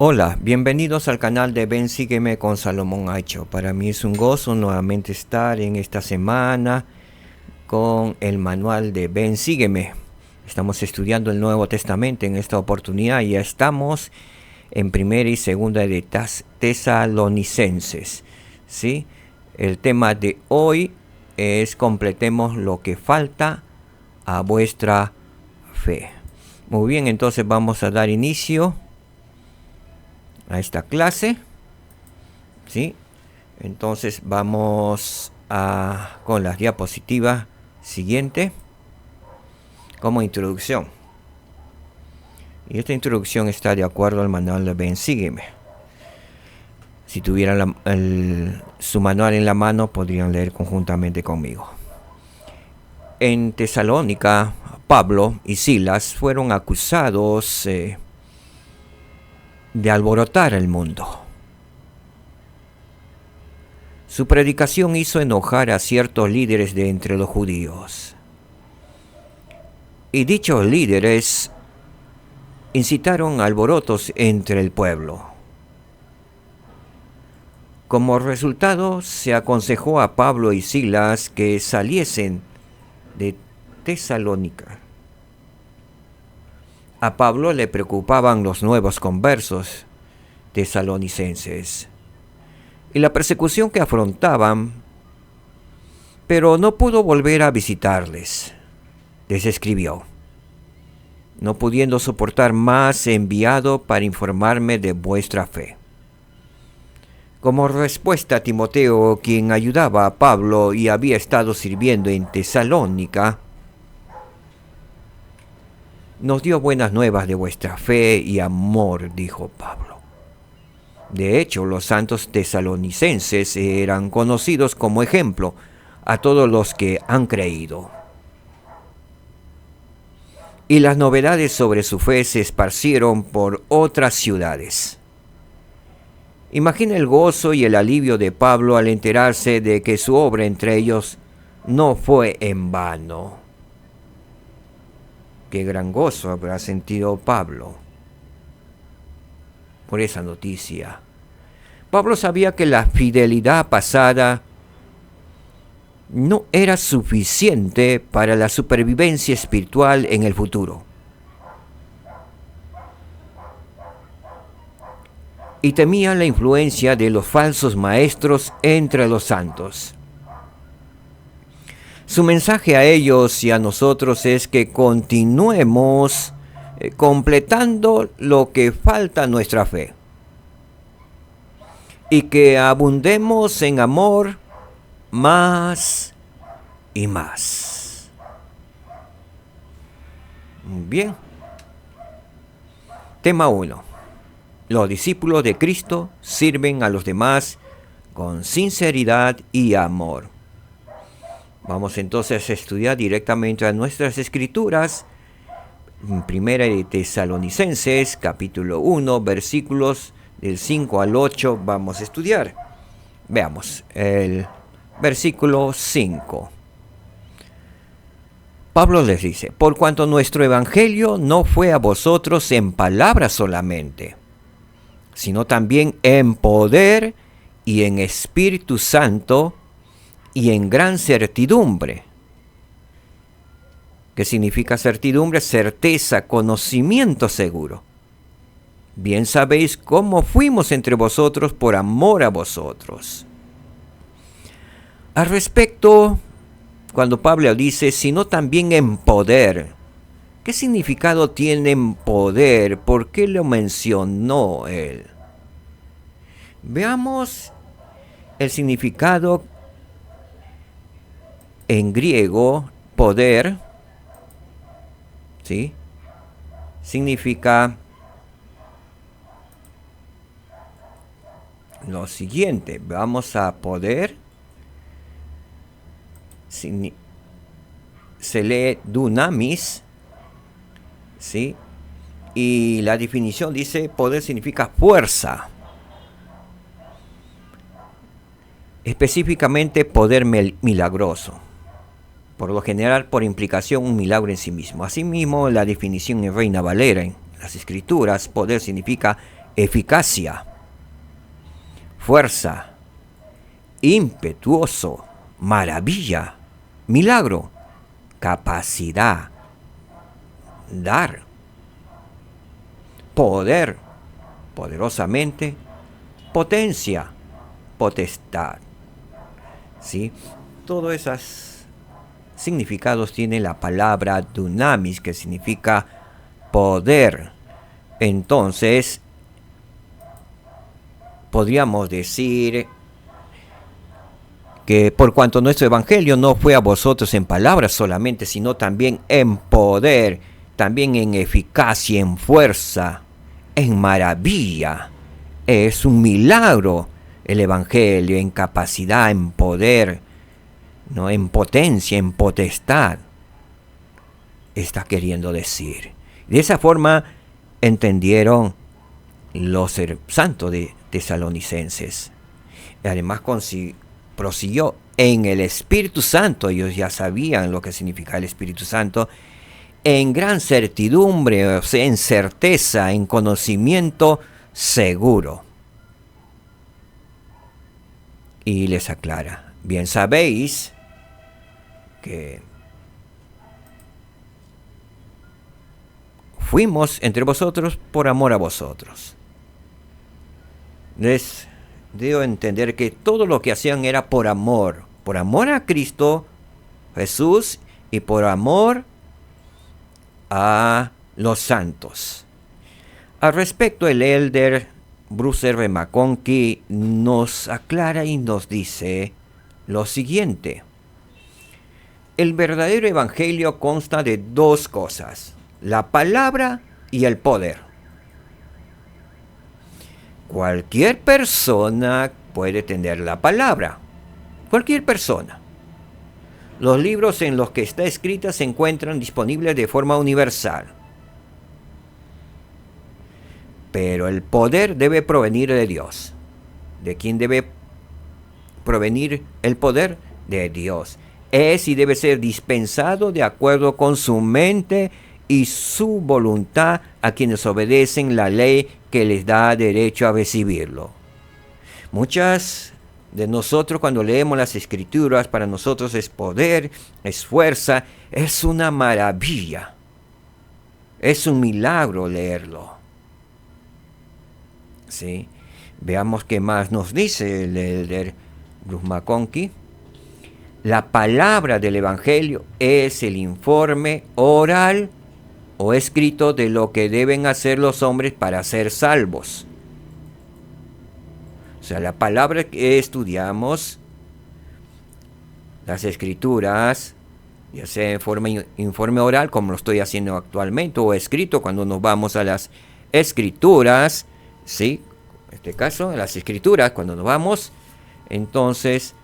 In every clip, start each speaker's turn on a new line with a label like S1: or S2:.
S1: Hola, bienvenidos al canal de Ven Sígueme con Salomón Acho. Para mí es un gozo nuevamente estar en esta semana con el manual de Ven Sígueme. Estamos estudiando el Nuevo Testamento en esta oportunidad y ya estamos en primera y segunda de Tesalonicenses. ¿Sí? El tema de hoy es completemos lo que falta a vuestra fe. Muy bien, entonces vamos a dar inicio a esta clase, ¿sí? Entonces vamos con las diapositivas siguiente como introducción. Y esta introducción está de acuerdo al manual de Ven Sígueme. Si tuvieran su manual en la mano, podrían leer conjuntamente conmigo. En Tesalónica, Pablo y Silas fueron acusados de alborotar el mundo. Su predicación hizo enojar a ciertos líderes de entre los judíos. Y dichos líderes incitaron alborotos entre el pueblo. Como resultado, se aconsejó a Pablo y Silas que saliesen de Tesalónica. A Pablo le preocupaban los nuevos conversos tesalonicenses y la persecución que afrontaban, pero no pudo volver a visitarles. Les escribió: no pudiendo soportar más, he enviado para informarme de vuestra fe. Como respuesta, Timoteo, quien ayudaba a Pablo y había estado sirviendo en Tesalónica, nos dio buenas nuevas de vuestra fe y amor, dijo Pablo. De hecho, los santos tesalonicenses eran conocidos como ejemplo a todos los que han creído. Y las novedades sobre su fe se esparcieron por otras ciudades. Imagina el gozo y el alivio de Pablo al enterarse de que su obra entre ellos no fue en vano. Qué gran gozo habrá sentido Pablo por esa noticia. Pablo sabía que la fidelidad pasada no era suficiente para la supervivencia espiritual en el futuro. Y temía la influencia de los falsos maestros entre los santos. Su mensaje a ellos y a nosotros es que continuemos completando lo que falta a nuestra fe y que abundemos en amor más y más. Bien. Tema 1. Los discípulos de Cristo sirven a los demás con sinceridad y amor. Vamos entonces a estudiar directamente a nuestras escrituras. Primera de Tesalonicenses, capítulo 1, versículos del 5 al 8, vamos a estudiar. Veamos el versículo 5. Pablo les dice: por cuanto nuestro evangelio no fue a vosotros en palabras solamente, sino también en poder y en Espíritu Santo y en gran certidumbre. ¿Qué significa certidumbre? Certeza, conocimiento seguro. Bien sabéis cómo fuimos entre vosotros por amor a vosotros. Al respecto, cuando Pablo dice, sino también en poder, ¿qué significado tiene en poder? ¿Por qué lo mencionó él? Veamos el significado en griego. Poder, ¿sí?, significa lo siguiente. Vamos a poder. Se lee dunamis, ¿sí? Y la definición dice: poder significa fuerza. Específicamente poder milagroso. Por lo general, por implicación, un milagro en sí mismo. Asimismo, la definición en Reina Valera en las Escrituras, poder significa eficacia, fuerza, impetuoso, maravilla, milagro, capacidad, dar, poder, poderosamente, potencia, potestad. ¿Sí? Todos esos significados tiene la palabra dunamis, que significa poder. Entonces, podríamos decir que por cuanto nuestro evangelio no fue a vosotros en palabras solamente, sino también en poder, también en eficacia, en fuerza, en maravilla. Es un milagro el evangelio, en capacidad, en poder, ¿no? En potencia, en potestad, está queriendo decir. De esa forma entendieron los santos de tesalonicenses. Además prosiguió en el Espíritu Santo. Ellos ya sabían lo que significaba el Espíritu Santo. En gran certidumbre, o sea, en certeza, en conocimiento seguro. Y les aclara: bien sabéis que fuimos entre vosotros por amor a vosotros. Les dio a entender que todo lo que hacían era por amor a Cristo Jesús y por amor a los santos. Al respecto, el elder Bruce R. McConkie nos aclara y nos dice lo siguiente: el verdadero evangelio consta de dos cosas: la palabra y el poder. Cualquier persona puede tener la palabra. Cualquier persona. Los libros en los que está escrita se encuentran disponibles de forma universal. Pero el poder debe provenir de Dios. ¿De quién debe provenir el poder? De Dios. Es y debe ser dispensado de acuerdo con su mente y su voluntad a quienes obedecen la ley que les da derecho a recibirlo. Muchas de nosotros, cuando leemos las Escrituras, para nosotros es poder, es fuerza, es una maravilla. Es un milagro leerlo. ¿Sí? Veamos qué más nos dice el elder Bruce McConkie. La palabra del Evangelio es el informe oral o escrito de lo que deben hacer los hombres para ser salvos. O sea, la palabra que estudiamos, las Escrituras, ya sea en forma informe oral, como lo estoy haciendo actualmente, o escrito cuando nos vamos a las Escrituras, ¿sí? En este caso, a las Escrituras, cuando nos vamos, entonces,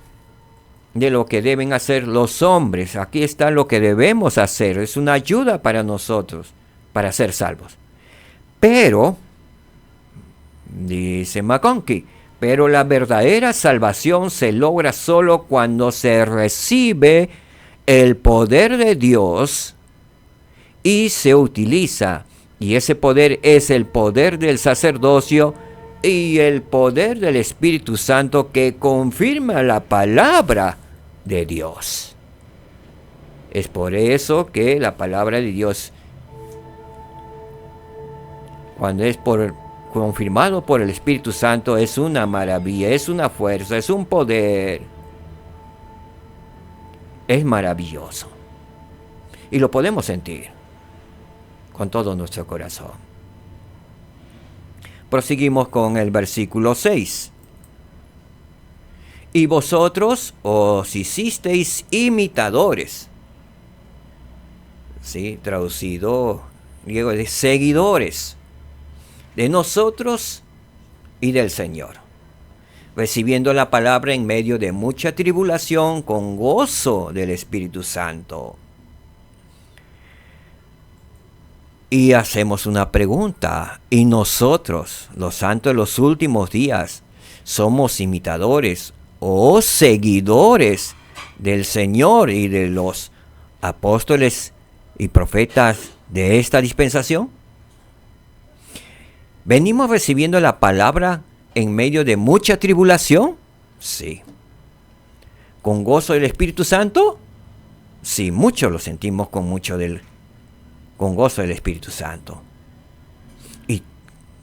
S1: de lo que deben hacer los hombres. Aquí está lo que debemos hacer. Es una ayuda para nosotros, para ser salvos. Pero, dice McConkie, pero la verdadera salvación se logra solo cuando se recibe el poder de Dios y se utiliza. Y ese poder es el poder del sacerdocio y el poder del Espíritu Santo, que confirma la palabra de Dios. Es por eso que la palabra de Dios, cuando es confirmado por el Espíritu Santo, es una maravilla, es una fuerza, es un poder. Es maravilloso. Y lo podemos sentir con todo nuestro corazón. Proseguimos con el versículo 6. Y vosotros os hicisteis imitadores. Sí, traducido griego de seguidores de nosotros y del Señor, recibiendo la palabra en medio de mucha tribulación con gozo del Espíritu Santo. Y hacemos una pregunta: ¿y nosotros, los santos de los últimos días, somos imitadores o seguidores del Señor y de los apóstoles y profetas de esta dispensación? ¿Venimos recibiendo la palabra en medio de mucha tribulación? Sí. ¿Con gozo del Espíritu Santo? Sí, mucho lo sentimos con gozo del Espíritu Santo. Y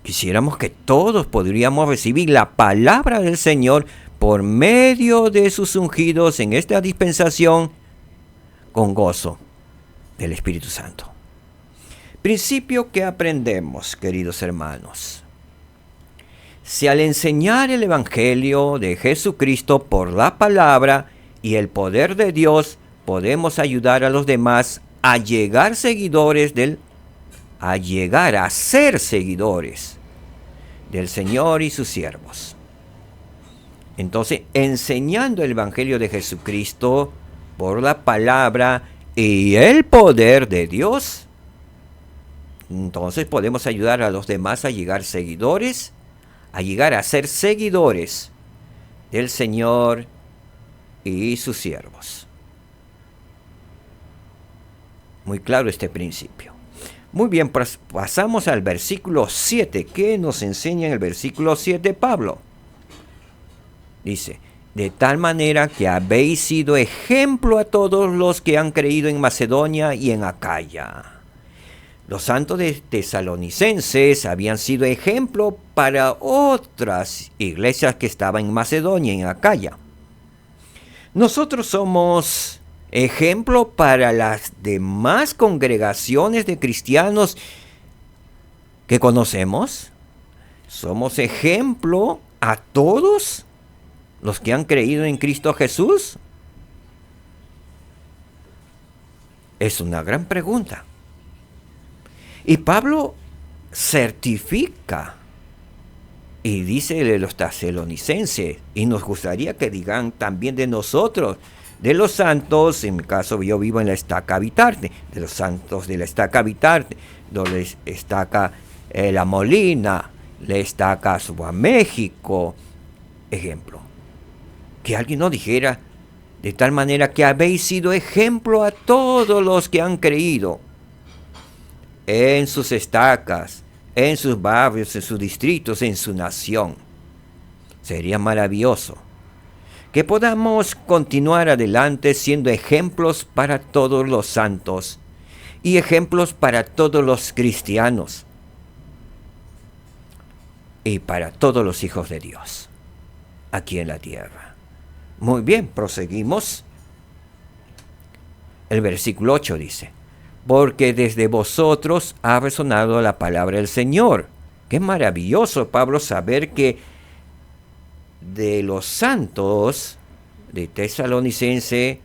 S1: quisiéramos que todos podríamos recibir la palabra del Señor por medio de sus ungidos en esta dispensación con gozo del Espíritu Santo. Principio que aprendemos, queridos hermanos. Si al enseñar el Evangelio de Jesucristo por la palabra y el poder de Dios, podemos ayudar a los demás a llegar a ser seguidores del Señor y sus siervos. Entonces, enseñando el Evangelio de Jesucristo por la palabra y el poder de Dios, entonces podemos ayudar a los demás a llegar a ser seguidores del Señor y sus siervos. Muy claro este principio. Muy bien, pasamos al versículo 7. ¿Qué nos enseña en el versículo 7 Pablo? Dice, de tal manera que habéis sido ejemplo a todos los que han creído en Macedonia y en Acaya. Los santos de Tesalonicenses habían sido ejemplo para otras iglesias que estaban en Macedonia y en Acaya. Nosotros somos ejemplo para las demás congregaciones de cristianos que conocemos. Somos ejemplo a todos los que han creído en Cristo Jesús. Es una gran pregunta. Y Pablo certifica y dice de los tesalonicenses, y nos gustaría que digan también de nosotros, de los santos, en mi caso yo vivo en la Estaca Habitarte, de los santos de la Estaca Habitarte, donde estaca La Molina, la Estaca Suba México, ejemplo. Que alguien nos dijera, de tal manera que habéis sido ejemplo a todos los que han creído en sus estacas, en sus barrios, en sus distritos, en su nación. Sería maravilloso que podamos continuar adelante siendo ejemplos para todos los santos y ejemplos para todos los cristianos y para todos los hijos de Dios aquí en la tierra. Muy bien, proseguimos. El versículo 8 dice, porque desde vosotros ha resonado la palabra del Señor. Qué maravilloso, Pablo, saber que de los santos de Tesalonicense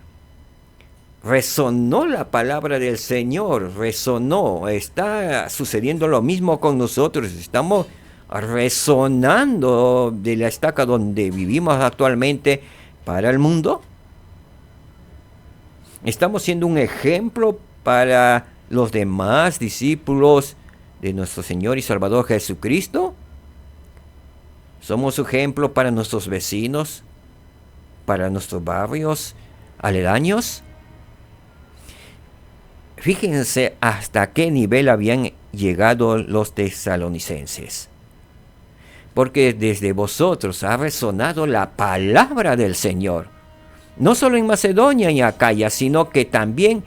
S1: resonó la palabra del Señor, resonó. Está sucediendo lo mismo con nosotros, estamos resonando de la estaca donde vivimos actualmente para el mundo. Estamos siendo un ejemplo para los demás discípulos de nuestro Señor y Salvador Jesucristo. Somos ejemplo para nuestros vecinos, para nuestros barrios aledaños. Fíjense hasta qué nivel habían llegado los tesalonicenses. Porque desde vosotros ha resonado la palabra del Señor. No solo en Macedonia y Acaya, sino que también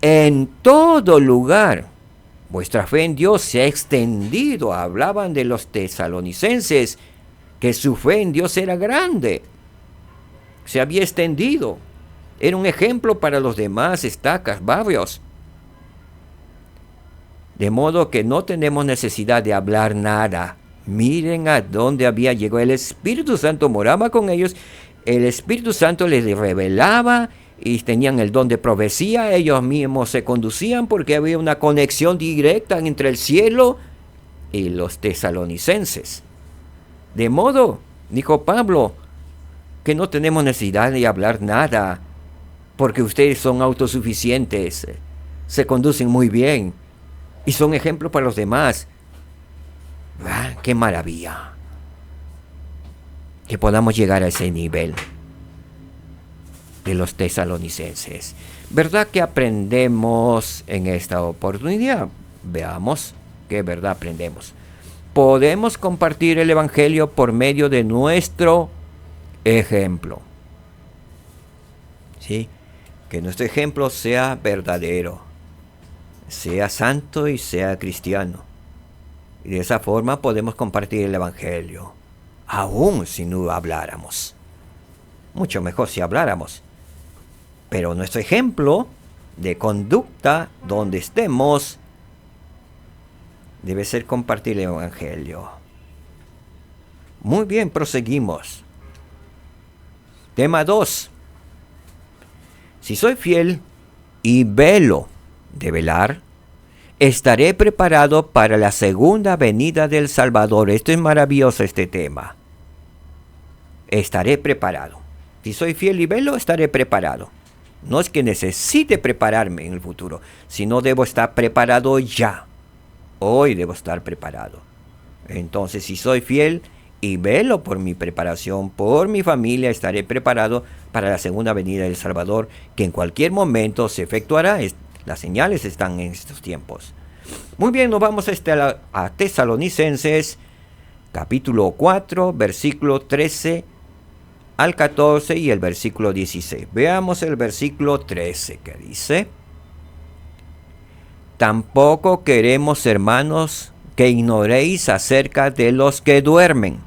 S1: en todo lugar. Vuestra fe en Dios se ha extendido. Hablaban de los tesalonicenses que su fe en Dios era grande. Se había extendido. Era un ejemplo para los demás estacas, barrios. De modo que no tenemos necesidad de hablar nada. Miren a dónde había llegado. El Espíritu Santo moraba con ellos. El Espíritu Santo les revelaba y tenían el don de profecía. Ellos mismos se conducían porque había una conexión directa entre el cielo y los tesalonicenses. De modo, dijo Pablo, que no tenemos necesidad de hablar nada porque ustedes son autosuficientes, se conducen muy bien y son ejemplos para los demás. ¡Ah, qué maravilla! Que podamos llegar a ese nivel de los tesalonicenses. ¿Verdad que aprendemos en esta oportunidad? Veamos qué verdad aprendemos. podemos compartir el Evangelio por medio de nuestro ejemplo. ¿Sí? Que nuestro ejemplo sea verdadero, sea santo y sea cristiano. Y de esa forma podemos compartir el Evangelio, aún si no habláramos. Mucho mejor si habláramos. Pero nuestro ejemplo de conducta, donde estemos, debe ser compartir el Evangelio. Muy bien, proseguimos. Tema 2. Si soy fiel y velo de velar, estaré preparado para la segunda venida del Salvador. Esto es maravilloso, este tema. Estaré preparado. Si soy fiel y velo, estaré preparado. No es que necesite prepararme en el futuro, sino debo estar preparado ya. Hoy debo estar preparado. Entonces, si soy fiel y velo por mi preparación, por mi familia, estaré preparado para la segunda venida del Salvador, que en cualquier momento se efectuará. Las señales están en estos tiempos. Muy bien, nos vamos a Tesalonicenses, capítulo 4, versículo 13 al 14 y el versículo 16. Veamos el versículo 13 que dice: Tampoco queremos, hermanos, que ignoréis acerca de los que duermen,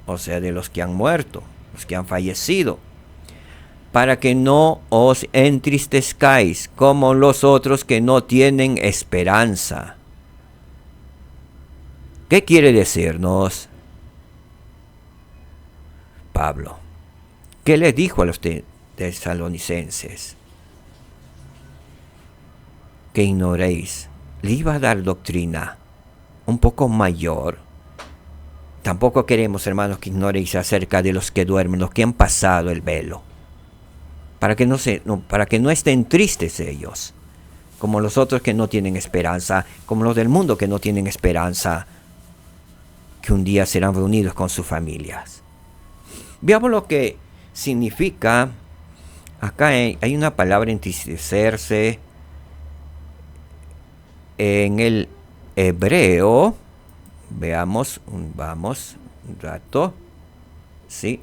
S1: o sea, de los que han muerto, los que han fallecido, para que no os entristezcáis como los otros que no tienen esperanza. ¿Qué quiere decirnos Pablo? ¿Qué les dijo a los tesalonicenses? Que ignoréis. Le iba a dar doctrina un poco mayor. Tampoco queremos, hermanos, que ignoréis acerca de los que duermen, los que han pasado el velo, para que no estén tristes ellos, como los otros que no tienen esperanza, como los del mundo que no tienen esperanza, que un día serán reunidos con sus familias. Veamos lo que significa. Acá hay una palabra, entristecerse. En el hebreo, vamos un rato, ¿sí?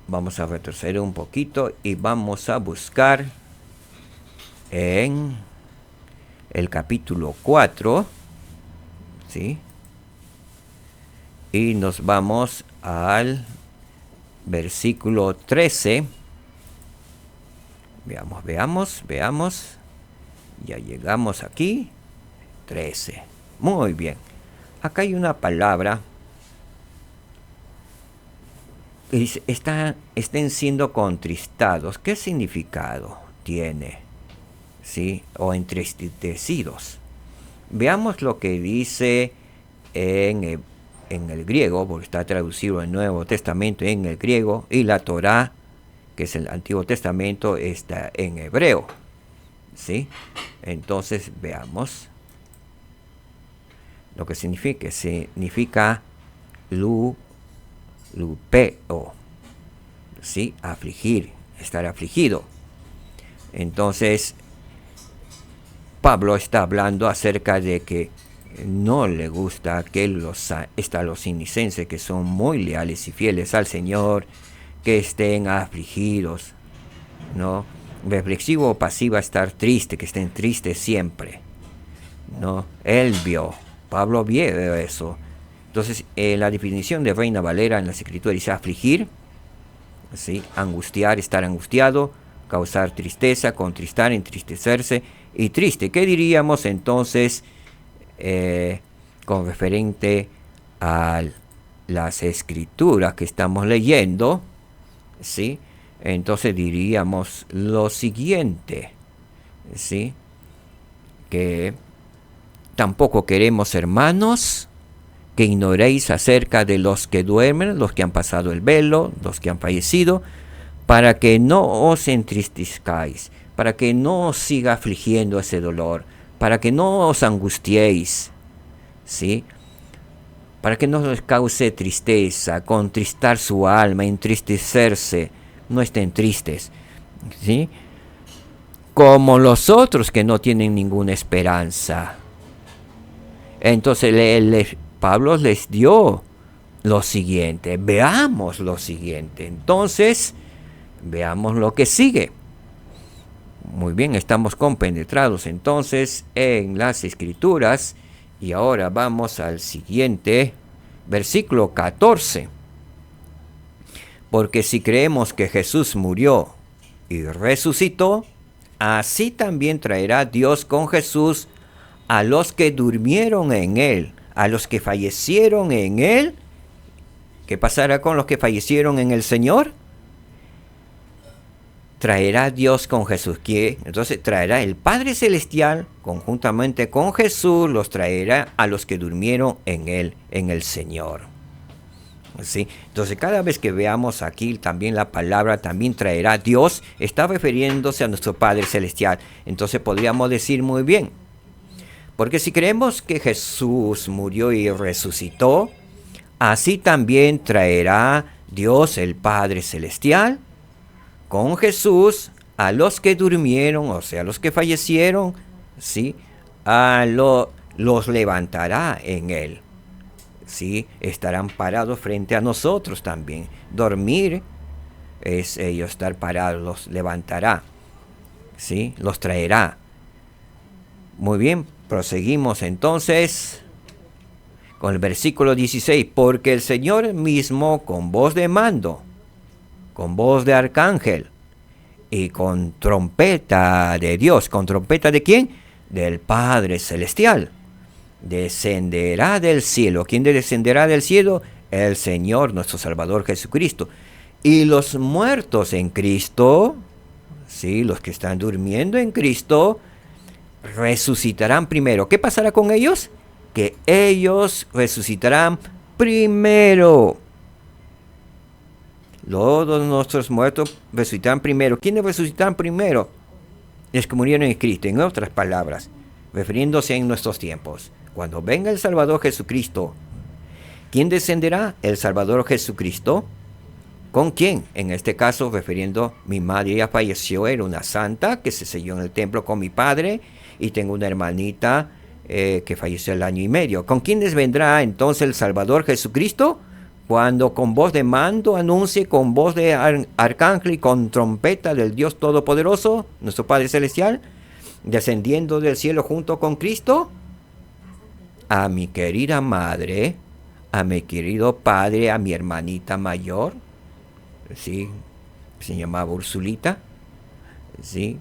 S1: Vamos a retroceder un poquito y vamos a buscar en el capítulo 4, ¿sí? Y nos vamos al versículo 13. Veamos. Ya llegamos aquí. 13. Muy bien. Acá hay una palabra. Estén siendo contristados. ¿Qué significado tiene? ¿Sí? O entristecidos. Veamos lo que dice en el griego, porque está traducido en el Nuevo Testamento en el griego, y la Torá, que es el Antiguo Testamento, está en hebreo. ¿Sí? Entonces veamos lo que significa. Significa lupeo, ¿sí? Afligir, estar afligido. Entonces Pablo está hablando acerca de que no le gusta que los tesalonicenses, que son muy leales y fieles al Señor, que estén afligidos, ¿no? Reflexivo o pasiva, estar triste, que estén tristes siempre, ¿no? Pablo vio eso. Entonces, la definición de Reina Valera en las Escrituras dice afligir, ¿sí? Angustiar, estar angustiado, causar tristeza, contristar, entristecerse y triste. ¿Qué diríamos entonces con referente a las Escrituras que estamos leyendo? ¿Sí? Entonces diríamos lo siguiente, ¿sí? Que tampoco queremos, hermanos, que ignoréis acerca de los que duermen, los que han pasado el velo, los que han fallecido, para que no os entristezcáis, para que no os siga afligiendo ese dolor, para que no os angustiéis, ¿sí? Para que no os cause tristeza, contristar su alma, entristecerse. No estén tristes, ¿sí? Como los otros que no tienen ninguna esperanza. Entonces Pablo les dio lo siguiente. Veamos lo siguiente. Entonces, veamos lo que sigue. Muy bien, estamos compenetrados entonces en las Escrituras. Y ahora vamos al siguiente versículo 14. Porque si creemos que Jesús murió y resucitó, así también traerá Dios con Jesús a los que durmieron en él, a los que fallecieron en él. ¿Qué pasará con los que fallecieron en el Señor? Traerá Dios con Jesús. ¿Qué? Entonces traerá el Padre Celestial conjuntamente con Jesús, los traerá a los que durmieron en él, en el Señor. ¿Sí? Entonces cada vez que veamos aquí también la palabra también traerá Dios, está refiriéndose a nuestro Padre Celestial. Entonces podríamos decir muy bien, porque si creemos que Jesús murió y resucitó, así también traerá Dios el Padre Celestial con Jesús a los que durmieron, o sea, a los que fallecieron, ¿sí? Los levantará en él. ¿Sí? Estarán parados frente a nosotros también. Dormir es ellos estar parados, los levantará, ¿sí? Los traerá. Muy bien, proseguimos entonces con el versículo 16. Porque el Señor mismo con voz de mando, con voz de arcángel y con trompeta de Dios. ¿Con trompeta de quién? Del Padre Celestial. Descenderá del cielo. ¿Quién descenderá del cielo? El Señor, nuestro Salvador Jesucristo. Y los muertos en Cristo, sí, los que están durmiendo en Cristo, resucitarán primero. ¿Qué pasará con ellos? Que ellos resucitarán primero. Todos nuestros muertos resucitarán primero. ¿Quiénes resucitarán primero? Los que murieron en Cristo. En otras palabras, refiriéndose en nuestros tiempos. Cuando venga el Salvador Jesucristo, ¿quién descenderá? El Salvador Jesucristo. ¿Con quién? En este caso, refiriendo, mi madre ya falleció, era una santa que se selló en el templo con mi padre, y tengo una hermanita que falleció el año y medio. ¿Con quiénes vendrá entonces el Salvador Jesucristo? Cuando con voz de mando anuncie, con voz de arcángel y con trompeta del Dios Todopoderoso, nuestro Padre Celestial, descendiendo del cielo junto con Cristo, a mi querida madre, a mi querido padre, a mi hermanita mayor, ¿sí? Se llamaba Ursulita, ¿sí?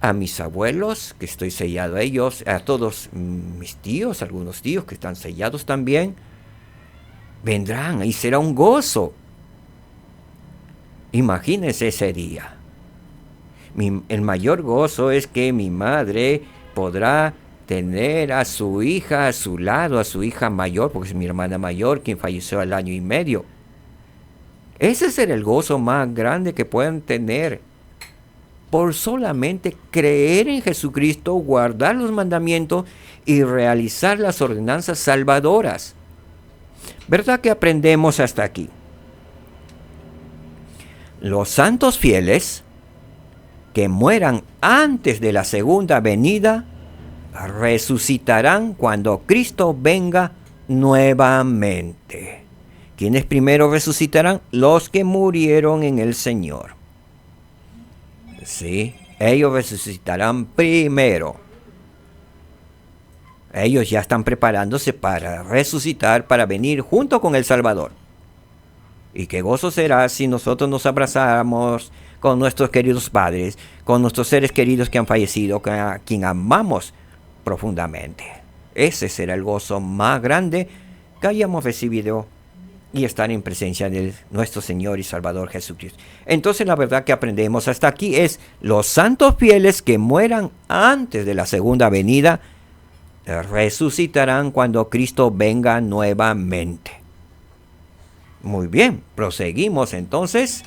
S1: A mis abuelos, que estoy sellado a ellos, a todos mis tíos, algunos tíos que están sellados también, vendrán y será un gozo. Imagínense ese día. El mayor gozo es que mi madre podrá tener a su hija a su lado, a su hija mayor, porque es mi hermana mayor, quien falleció al año y medio. Ese será el gozo más grande que pueden tener por solamente creer en Jesucristo, guardar los mandamientos y realizar las ordenanzas salvadoras. ¿Verdad que aprendemos hasta aquí? Los santos fieles que mueran antes de la segunda venida resucitarán cuando Cristo venga nuevamente. ¿Quiénes primero resucitarán? Los que murieron en el Señor. Sí, ellos resucitarán primero. Ellos ya están preparándose para resucitar, para venir junto con el Salvador. Y qué gozo será si nosotros nos abrazáramos con nuestros queridos padres, con nuestros seres queridos que han fallecido, a quien amamos profundamente. Ese será el gozo más grande que hayamos recibido y estar en presencia de nuestro Señor y Salvador Jesucristo. Entonces la verdad que aprendemos hasta aquí es: los santos fieles que mueran antes de la segunda venida resucitarán cuando Cristo venga nuevamente. Muy bien, proseguimos entonces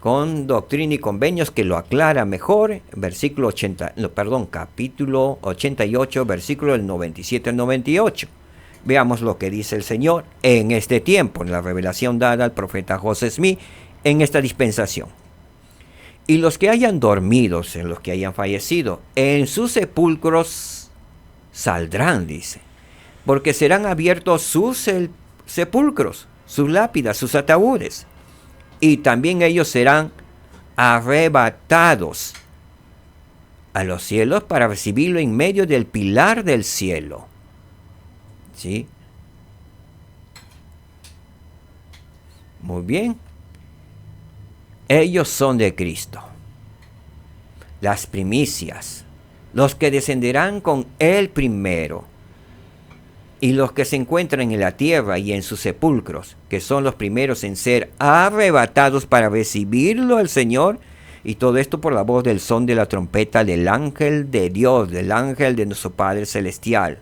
S1: con Doctrina y Convenios, que lo aclara mejor, capítulo 88, versículo del 97 al 98. Veamos lo que dice el Señor en este tiempo, en la revelación dada al profeta José Smith en esta dispensación. Y los que hayan dormido, en los que hayan fallecido, en sus sepulcros, saldrán, dice, porque serán abiertos sus sepulcros, sus lápidas, sus ataúdes, y también ellos serán arrebatados a los cielos para recibirlo en medio del pilar del cielo. ¿Sí? Muy bien. Ellos son de Cristo, las primicias, los que descenderán con Él primero, y los que se encuentran en la tierra y en sus sepulcros, que son los primeros en ser arrebatados para recibirlo al Señor, y todo esto por la voz del son de la trompeta del ángel de Dios, del ángel de nuestro Padre Celestial.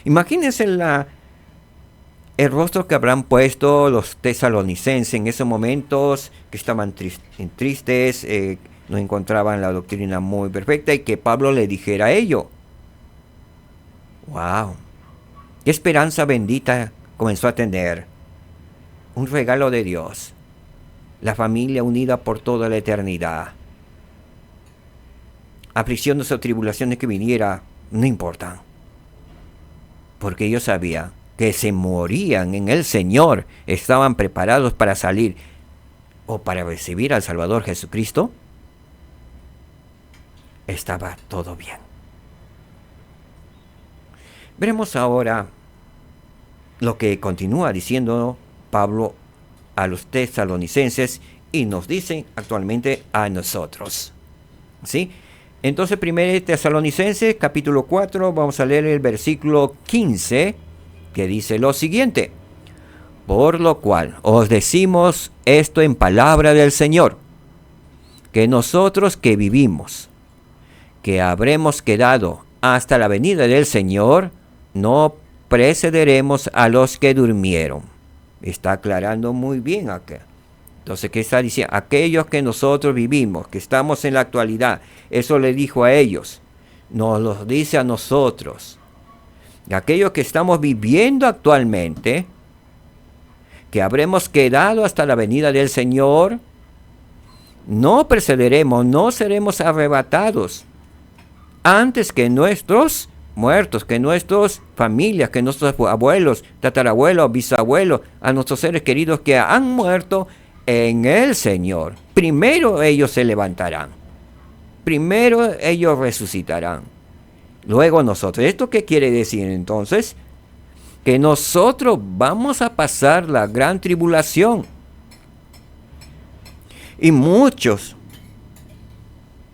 S1: Imagínense el rostro que habrán puesto los tesalonicenses en esos momentos, que estaban tristes, no encontraban la doctrina muy perfecta, y que Pablo le dijera a ello. ¡Wow! ¡Qué esperanza bendita comenzó a tener! Un regalo de Dios. La familia unida por toda la eternidad. Aflicciones o tribulaciones que viniera, no importan. Porque ellos sabían que se morían en el Señor, estaban preparados para salir o para recibir al Salvador Jesucristo. Estaba todo bien. Veremos ahora lo que continúa diciendo Pablo a los tesalonicenses y nos dice actualmente a nosotros. ¿Sí? Entonces, 1 Tesalonicenses, capítulo 4, vamos a leer el versículo 15, que dice lo siguiente: por lo cual os decimos esto en palabra del Señor, que nosotros que vivimos, que habremos quedado hasta la venida del Señor, no precederemos a los que durmieron. Está aclarando muy bien acá. Entonces, ¿qué está diciendo? Aquellos que nosotros vivimos, que estamos en la actualidad, eso le dijo a ellos, nos lo dice a nosotros. Aquellos que estamos viviendo actualmente, que habremos quedado hasta la venida del Señor, no precederemos, no seremos arrebatados antes que nuestros muertos, que nuestras familias, que nuestros abuelos, tatarabuelos, bisabuelos, a nuestros seres queridos que han muerto en el Señor. Primero ellos se levantarán. Primero ellos resucitarán. Luego nosotros. ¿Esto qué quiere decir entonces? Que nosotros vamos a pasar la gran tribulación. Y muchos,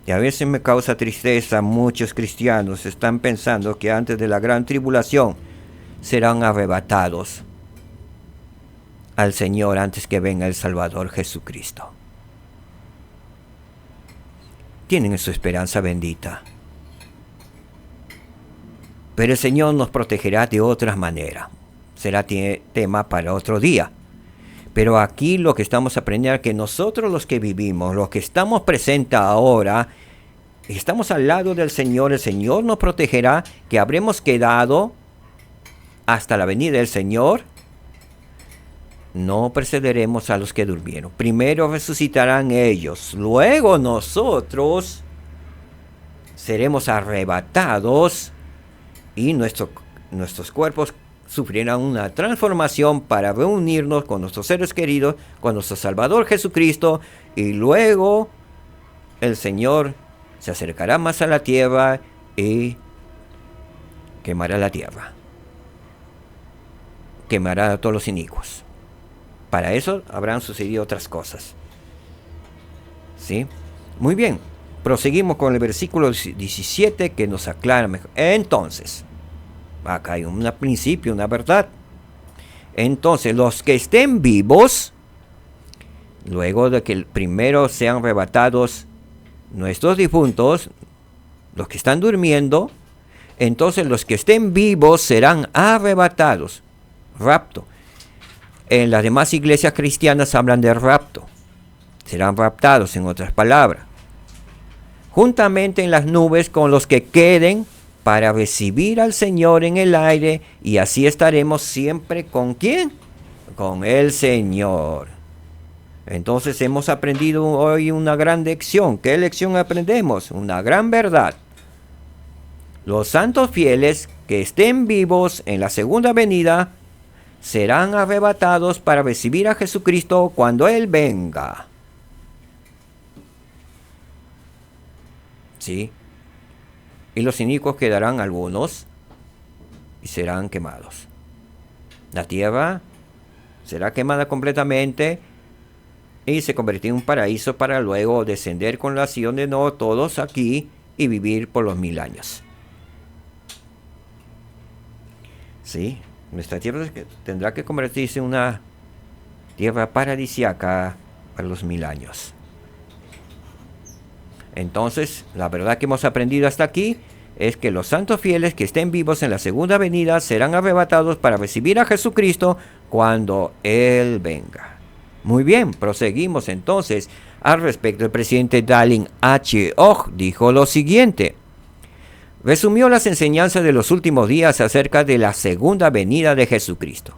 S1: y a veces me causa tristeza, muchos cristianos están pensando que antes de la gran tribulación serán arrebatados al Señor antes que venga el Salvador Jesucristo. Tienen su esperanza bendita. Pero el Señor nos protegerá de otras maneras. Será tema para otro día. Pero aquí lo que estamos aprendiendo es que nosotros los que vivimos, los que estamos presentes ahora, estamos al lado del Señor, el Señor nos protegerá, que habremos quedado hasta la venida del Señor. No precederemos a los que durmieron. Primero resucitarán ellos, luego nosotros seremos arrebatados y nuestros cuerpos sufrirán una transformación para reunirnos con nuestros seres queridos, con nuestro Salvador Jesucristo, y luego el Señor se acercará más a la tierra y quemará la tierra. Quemará a todos los inicuos. Para eso habrán sucedido otras cosas. ¿Sí? Muy bien. Proseguimos con el versículo 17 que nos aclara mejor. Entonces, acá hay un principio, una verdad. Entonces, los que estén vivos, luego de que primero sean arrebatados nuestros difuntos, los que están durmiendo, entonces los que estén vivos serán arrebatados. Rapto. En las demás iglesias cristianas hablan de rapto. Serán raptados, en otras palabras. Juntamente en las nubes con los que queden para recibir al Señor en el aire, y así estaremos siempre ¿con quién? Con el Señor. Entonces hemos aprendido hoy una gran lección. ¿Qué lección aprendemos? Una gran verdad. Los santos fieles que estén vivos en la segunda venida serán arrebatados para recibir a Jesucristo cuando Él venga. ¿Sí? Y los inicuos quedarán algunos y serán quemados. La tierra será quemada completamente y se convertirá en un paraíso para luego descender con la Sion de nuevo todos aquí y vivir por los 1000 años. ¿Sí? Nuestra tierra tendrá que convertirse en una tierra paradisíaca para los 1000 años. Entonces, la verdad que hemos aprendido hasta aquí es que los santos fieles que estén vivos en la segunda venida serán arrebatados para recibir a Jesucristo cuando Él venga. Muy bien, proseguimos entonces. Al respecto, el presidente Dallin H. Oz dijo lo siguiente. Resumió las enseñanzas de los últimos días acerca de la segunda venida de Jesucristo.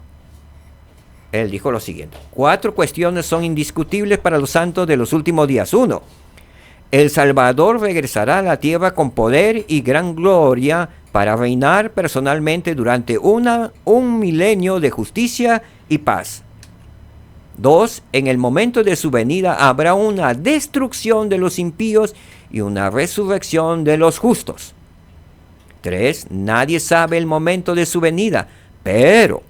S1: Él dijo lo siguiente. 4 cuestiones son indiscutibles para los santos de los últimos días. 1. El Salvador regresará a la tierra con poder y gran gloria para reinar personalmente durante un milenio de justicia y paz. 2. En el momento de su venida habrá una destrucción de los impíos y una resurrección de los justos. 3. Nadie sabe el momento de su venida, pero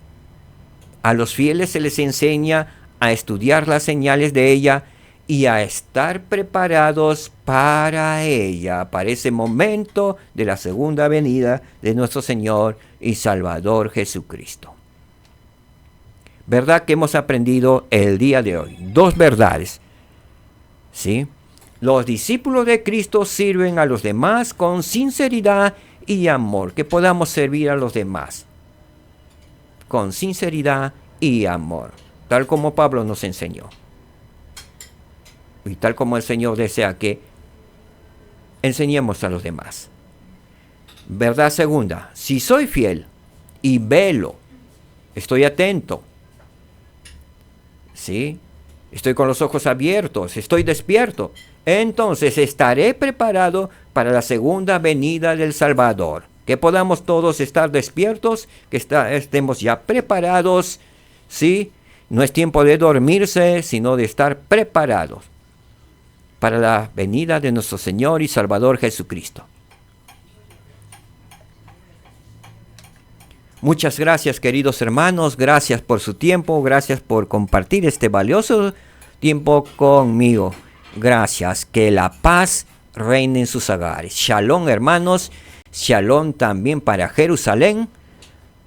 S1: a los fieles se les enseña a estudiar las señales de ella y a estar preparados para ella, para ese momento de la segunda venida de nuestro Señor y Salvador Jesucristo. ¿Verdad que hemos aprendido el día de hoy? 2 verdades. ¿Sí? Los discípulos de Cristo sirven a los demás con sinceridad y amor, que podamos servir a los demás con sinceridad y amor, tal como Pablo nos enseñó. Y tal como el Señor desea que enseñemos a los demás. Verdad segunda, si soy fiel y velo, estoy atento, ¿sí? Estoy con los ojos abiertos, estoy despierto, entonces estaré preparado para la segunda venida del Salvador. Que podamos todos estar despiertos, que estemos ya preparados, ¿sí? No es tiempo de dormirse, sino de estar preparados para la venida de nuestro Señor y Salvador Jesucristo. Muchas gracias, queridos hermanos, gracias por su tiempo, gracias por compartir este valioso tiempo conmigo. Gracias, que la paz reine en sus hogares. Shalom, hermanos, shalom también para Jerusalén,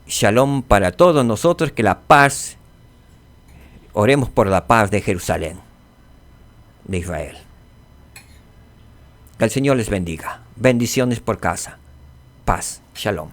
S1: shalom para todos nosotros, que la paz, oremos por la paz de Jerusalén, de Israel. Que el Señor les bendiga. Bendiciones por casa. Paz. Shalom.